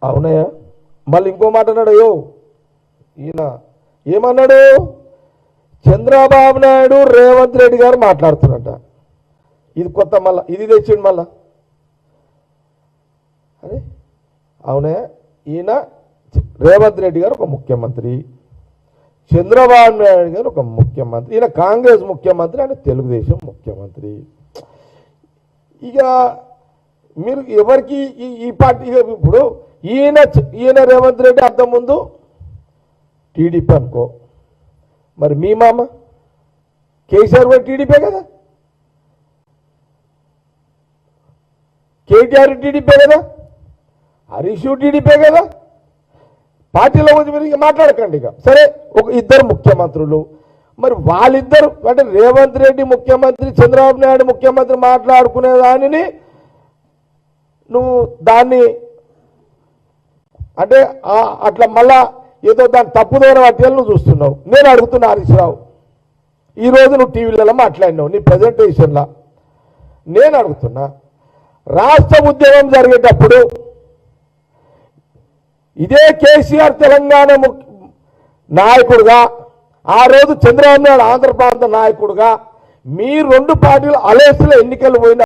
అవునయ్యా. మళ్ళీ ఇంకో మాట అన్నాడు. అయ్యో ఈయన ఏమన్నాడు? చంద్రబాబు నాయుడు రేవంత్ రెడ్డి గారు మాట్లాడుతున్నట్ట. ఇది కొత్త, మళ్ళా ఇది తెచ్చిండు మళ్ళా. అరే అవునే, ఈయన రేవంత్ రెడ్డి గారు ఒక ముఖ్యమంత్రి, చంద్రబాబు నాయుడు గారు ఒక ముఖ్యమంత్రి, ఈయన కాంగ్రెస్ ముఖ్యమంత్రి, ఆయన తెలుగుదేశం ముఖ్యమంత్రి. ఇక మీరు ఎవరికి ఈ పార్టీ ఇప్పుడు ఈయన రేవంత్ రెడ్డి అర్థం ముందు టీడీపీ అనుకో, మరి మీ మామ కేసీఆర్ కూడా టీడీపీ కదా, కేటీఆర్ టీడీపీ కదా, హరీష్ టీడీపీ కదా. పార్టీలో వచ్చి మీరు ఇక మాట్లాడకండి. ఇక సరే, ఒక ఇద్దరు ముఖ్యమంత్రులు, మరి వాళ్ళిద్దరు అంటే రేవంత్ రెడ్డి ముఖ్యమంత్రి, చంద్రబాబు నాయుడు ముఖ్యమంత్రి మాట్లాడుకునే దానిని నువ్వు దాన్ని అంటే అట్లా మళ్ళా ఏదో దాన్ని తప్పుదోన పట్టేయాలని నువ్వు చూస్తున్నావు. నేను అడుగుతున్నా హరీష్ రావు, ఈరోజు నువ్వు టీవీలలో మాట్లాడినావు నీ ప్రజెంటేషన్లో. నేను అడుగుతున్నా, రాష్ట్ర ఉద్యమం జరిగేటప్పుడు ఇదే కేసీఆర్ తెలంగాణ నాయకుడుగా, ఆ రోజు చంద్రబాబు నాయుడు ఆంధ్ర ప్రాంత నాయకుడుగా, మీ రెండు పార్టీలు అలయన్స్లో ఎన్నికలు పోయిన